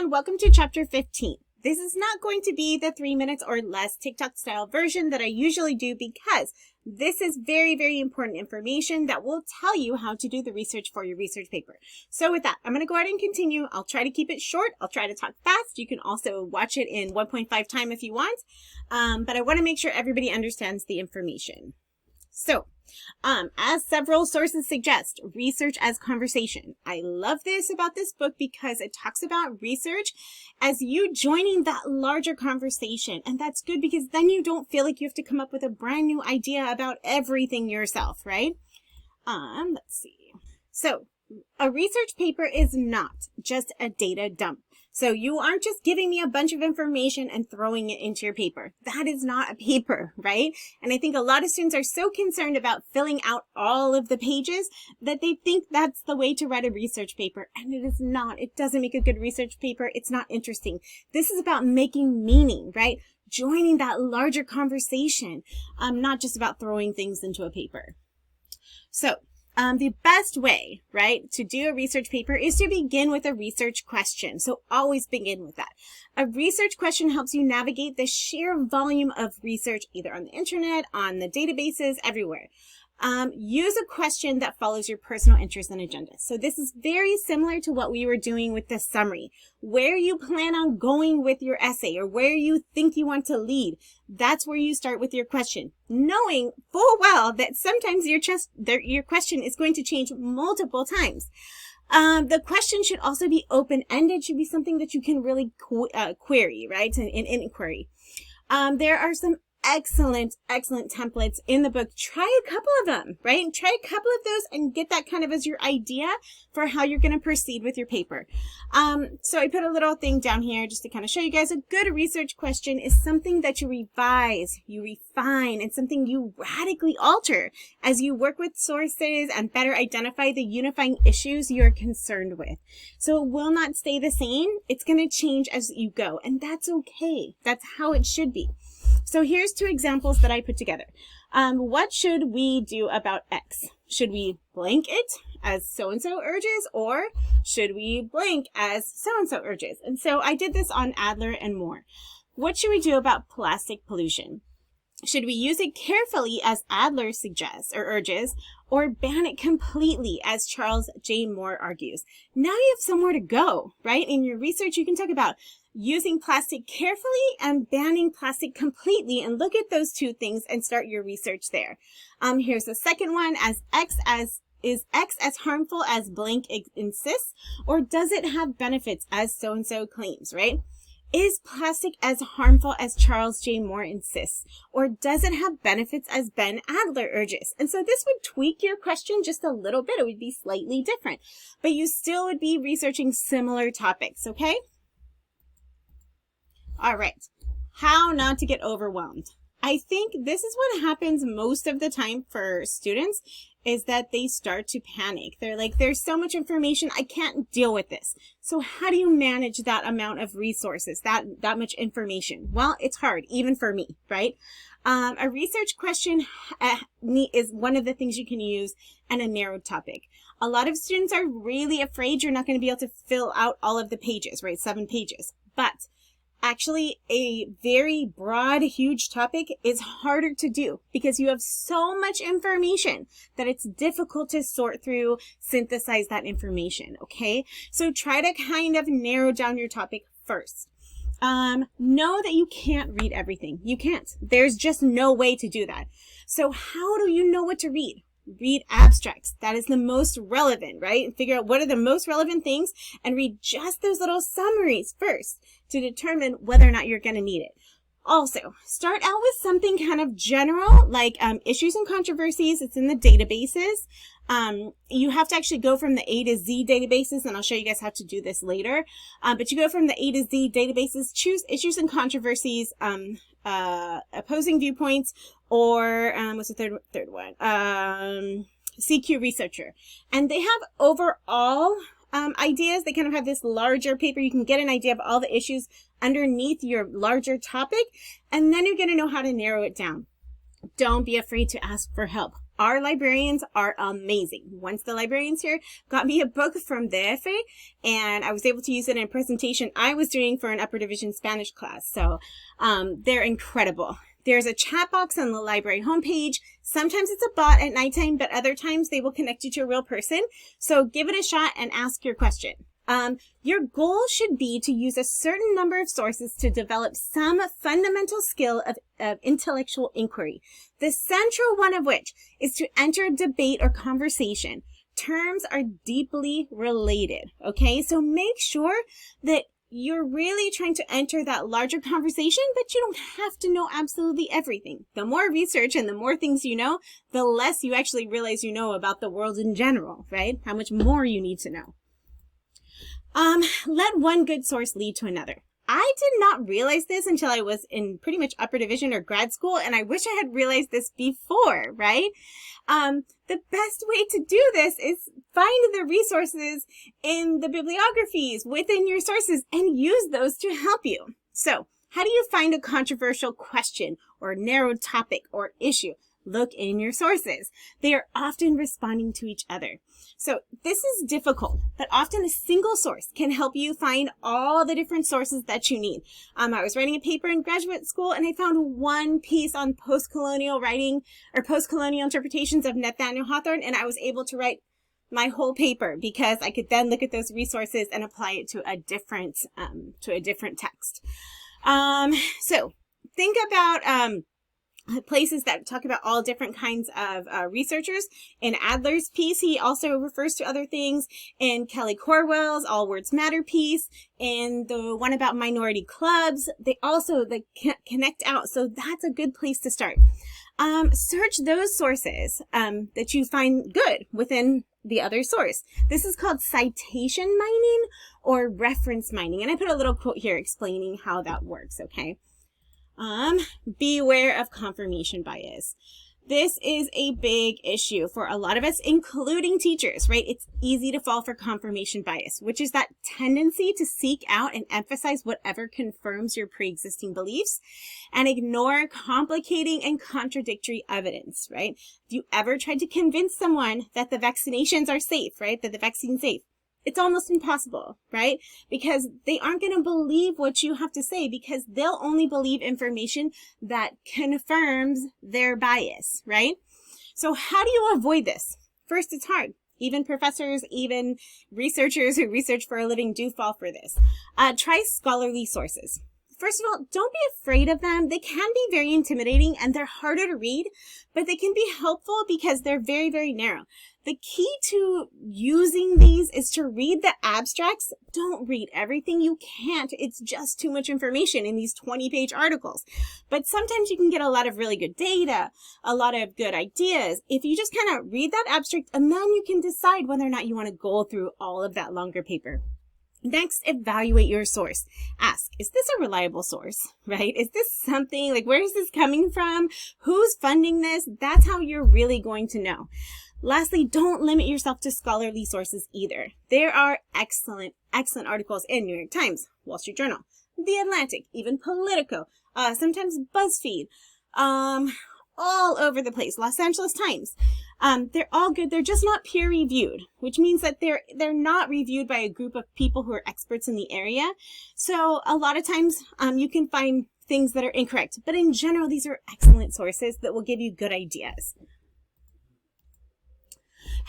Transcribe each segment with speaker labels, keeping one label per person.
Speaker 1: everyone, welcome to chapter 15. This is not going to be the 3 minutes or less TikTok style version that I usually do because this is very, very important information that will tell you how to do the research for your research paper. So with that, I'm going to go ahead and continue. I'll try to keep it short. I'll try to talk fast. You can also watch it in 1.5 time if you want, but I want to make sure everybody understands the information. So, as several sources suggest, research as conversation. I love this about this book because it talks about research as you joining that larger conversation. And that's good because then you don't feel like you have to come up with a brand new idea about everything yourself, right? Let's see. So, a research paper is not just a data dump. So you aren't just giving me a bunch of information and throwing it into your paper. That is not a paper, right? And I think a lot of students are so concerned about filling out all of the pages that they think that's the way to write a research paper. And it is not. It doesn't make a good research paper. It's not interesting. This is about making meaning, right? Joining that larger conversation, not just about throwing things into a paper. So, the best way, right, to do a research paper is to begin with a research question. So always begin with that. A research question helps you navigate the sheer volume of research either on the internet, on the databases, everywhere. Use a question that follows your personal interests and agenda. So this is very similar to what we were doing with the summary. Where you plan on going with your essay or where you think you want to lead, that's where you start with your question, knowing full well that sometimes your question is going to change multiple times. The question should also be open-ended, should be something that you can really query, right, an inquiry. There are some excellent templates in the book. Try a couple of them, right? Try a couple of those and get that kind of as your idea for how you're going to proceed with your paper. So I put a little thing down here just to kind of show you guys a good research question is something that you revise, you refine, and something you radically alter as you work with sources and better identify the unifying issues you're concerned with. So it will not stay the same. It's going to change as you go, and that's okay. That's how it should be. So here's two examples that I put together. What should we do about X? Should we blank it as so-and-so urges, or should we blank as so-and-so urges? And so I did this on Adler and Moore. What should we do about plastic pollution? Should we use it carefully as Adler suggests or urges, or ban it completely as Charles J. Moore argues? Now you have somewhere to go, right? In your research, you can talk about using plastic carefully and banning plastic completely, and look at those two things and start your research there. Here's the second one. Is X as harmful as blank insists, or does it have benefits as so-and-so claims, right? Is plastic as harmful as Charles J. Moore insists, or does it have benefits as Ben Adler urges? And so this would tweak your question just a little bit. It would be slightly different, but you still would be researching similar topics, okay? All right, how not to get overwhelmed. I think this is what happens most of the time for students is that they start to panic. They're like, there's so much information, I can't deal with this. So how do you manage that amount of resources, that much information? Well, it's hard, even for me, right? A research question is one of the things you can use, and a narrowed topic. A lot of students are really afraid you're not going to be able to fill out all of the pages, right? 7 pages. But actually, a very broad, huge topic is harder to do because you have so much information that it's difficult to sort through, synthesize that information, okay? So try to kind of narrow down your topic first. Know that you can't read everything. You can't. There's just no way to do that. So how do you know what to read? Read abstracts. That is the most relevant, right? Figure out what are the most relevant things and read just those little summaries first to determine whether or not you're going to need it. Also, start out with something kind of general, like issues and controversies. It's in the databases. You have to actually go from the A to Z databases, and I'll show you guys how to do this later. But you go from the A to Z databases, choose issues and controversies, opposing viewpoints, or what's the third one? CQ Researcher. And they have overall ideas. They kind of have this larger paper. You can get an idea of all the issues underneath your larger topic, and then you're going to know how to narrow it down. Don't be afraid to ask for help. Our librarians are amazing. Once the librarians here got me a book from DF, and I was able to use it in a presentation I was doing for an upper division Spanish class. So they're incredible. There's a chat box on the library homepage. Sometimes it's a bot at nighttime, but other times they will connect you to a real person. So give it a shot and ask your question. Your goal should be to use a certain number of sources to develop some fundamental skill of intellectual inquiry, the central one of which is to enter a debate or conversation. Terms are deeply related, okay? So make sure that you're really trying to enter that larger conversation, but you don't have to know absolutely everything. The more research and the more things you know, the less you actually realize you know about the world in general, right? How much more you need to know. Let one good source lead to another. I did not realize this until I was in pretty much upper division or grad school, and I wish I had realized this before, right? The best way to do this is find the resources in the bibliographies within your sources and use those to help you. So, how do you find a controversial question or narrowed topic or issue? Look in your sources. They are often responding to each other. So this is difficult, but often a single source can help you find all the different sources that you need. I was writing a paper in graduate school and I found one piece on post-colonial writing or post-colonial interpretations of Nathaniel Hawthorne, and I was able to write my whole paper because I could then look at those resources and apply it to a different text. So think about places that talk about all different kinds of researchers. In Adler's piece, he also refers to other things. In Kelly Corwell's All Words Matter piece, and the one about minority clubs, they connect out. So that's a good place to start. Search those sources that you find good within the other source. This is called citation mining or reference mining. And I put a little quote here explaining how that works, okay? Beware of confirmation bias. This is a big issue for a lot of us, including teachers, right? It's easy to fall for confirmation bias, which is that tendency to seek out and emphasize whatever confirms your pre-existing beliefs and ignore complicating and contradictory evidence, right? If you ever tried to convince someone that the vaccinations are safe, right? That the vaccine's safe, it's almost impossible, right? Because they aren't going to believe what you have to say because they'll only believe information that confirms their bias, right? So how do you avoid this? First, it's hard. Even professors, even researchers who research for a living do fall for this. Try scholarly sources. First of all, don't be afraid of them. They can be very intimidating and they're harder to read, but they can be helpful because they're very, very narrow. The key to using these is to read the abstracts. Don't read everything. You can't. It's just too much information in these 20-page articles. But sometimes you can get a lot of really good data, a lot of good ideas. If you just kind of read that abstract, and then you can decide whether or not you want to go through all of that longer paper. Next, evaluate your source. Ask, is this a reliable source, right? Is this something, like, where is this coming from? Who's funding this? That's how you're really going to know. Lastly, don't limit yourself to scholarly sources either. There are excellent articles in New York Times, Wall Street Journal, The Atlantic, even Politico, sometimes BuzzFeed, all over the place, Los Angeles Times. They're all good. They're just not peer reviewed, which means that they're not reviewed by a group of people who are experts in the area. So a lot of times you can find things that are incorrect, but in general, these are excellent sources that will give you good ideas.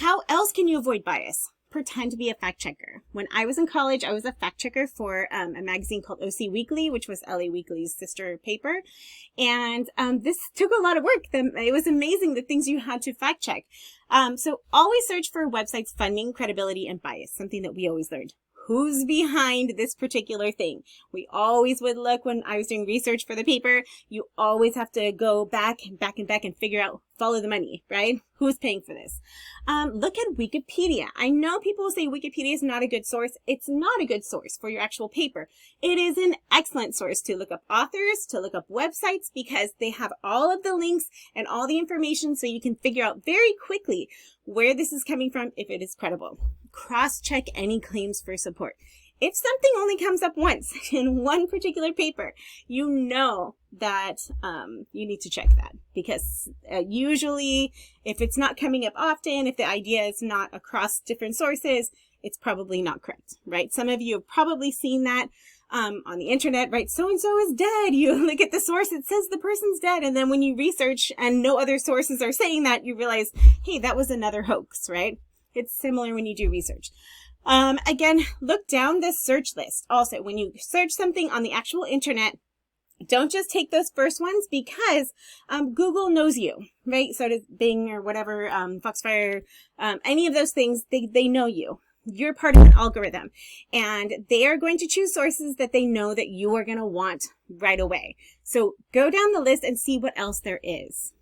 Speaker 1: How else can you avoid bias? Pretend to be a fact checker. When I was in college, I was a fact checker for a magazine called OC Weekly, which was LA Weekly's sister paper. And this took a lot of work. It was amazing the things you had to fact check. So always search for websites' funding, credibility, and bias, something that we always learned. Who's behind this particular thing? We always would look when I was doing research for the paper. You always have to go back and figure out, follow the money, right? Who's paying for this? Look at Wikipedia. I know people say Wikipedia is not a good source. It's not a good source for your actual paper. It is an excellent source to look up authors, to look up websites, because they have all of the links and all the information so you can figure out very quickly where this is coming from if it is credible. Cross-check any claims for support. If something only comes up once in one particular paper, you know that you need to check that, because usually if it's not coming up often, if the idea is not across different sources, it's probably not correct, right? Some of you have probably seen that on the internet, right? So-and-so is dead. You look at the source, it says the person's dead. And then when you research and no other sources are saying that, you realize, hey, that was another hoax, right? It's similar when you do research. Again, look down this search list. Also, when you search something on the actual internet, don't just take those first ones, because Google knows you, right? So does Bing or whatever, Foxfire, any of those things, they know you. You're part of an algorithm, and they are going to choose sources that they know that you are going to want right away. So go down the list and see what else there is.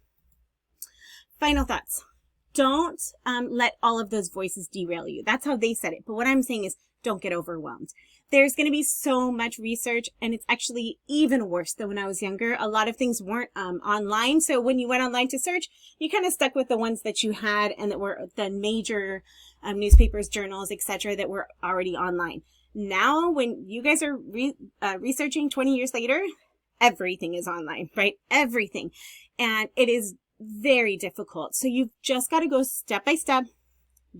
Speaker 1: Final thoughts. Don't let all of those voices derail you. That's how they said it. But what I'm saying is, don't get overwhelmed. There's going to be so much research, and it's actually even worse than when I was younger. A lot of things weren't online. So when you went online to search, you kind of stuck with the ones that you had and that were the major newspapers, journals, etc., that were already online. Now, when you guys are researching 20 years later, everything is online, right? Everything. And it is very difficult. So you've just got to go step by step,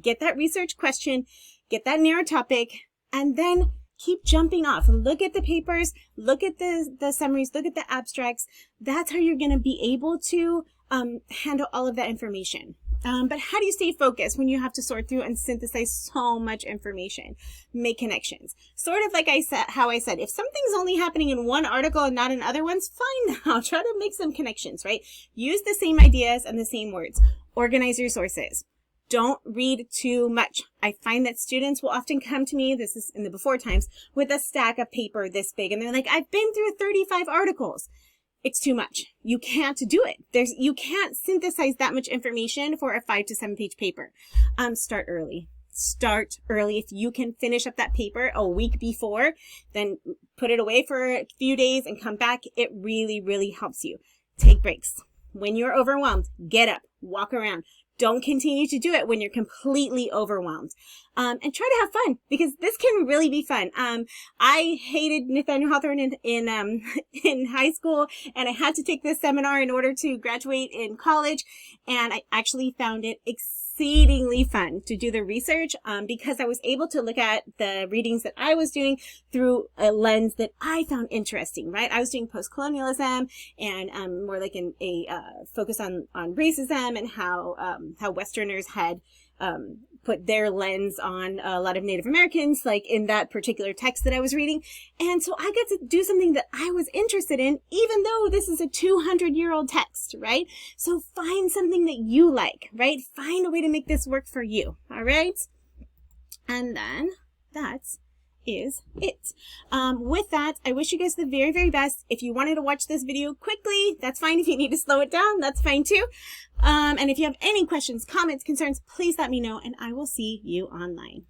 Speaker 1: get that research question, get that narrow topic, and then keep jumping off. Look at the papers, look at the summaries, look at the abstracts. That's how you're going to be able to handle all of that information. But how do you stay focused when you have to sort through and synthesize so much information? Make connections. Sort of like how I said, if something's only happening in one article and not in other ones, fine now. Try to make some connections, right? Use the same ideas and the same words. Organize your sources. Don't read too much. I find that students will often come to me, this is in the before times, with a stack of paper this big, and they're like, I've been through 35 articles. It's too much. You can't do it. You can't synthesize that much information for a 5 to 7 page paper. Start early. Start early. If you can finish up that paper a week before, then put it away for a few days and come back. It really, really helps you. Take breaks. When you're overwhelmed, get up, walk around. Don't continue to do it when you're completely overwhelmed. And try to have fun, because this can really be fun. I hated Nathaniel Hawthorne in high school, and I had to take this seminar in order to graduate in college. And I actually found it exceedingly fun to do the research, because I was able to look at the readings that I was doing through a lens that I found interesting, right? I was doing post-colonialism and more like a focus on racism and how Westerners had put their lens on a lot of Native Americans, like in that particular text that I was reading. And so I got to do something that I was interested in, even though this is a 200-year-old text, right? So find something that you like, right? Find a way to make this work for you, all right? And then that's is it. With that, I wish you guys the very, very best. If you wanted to watch this video quickly, that's fine. If you need to slow it down, that's fine too. And if you have any questions, comments, concerns, please let me know, and I will see you online.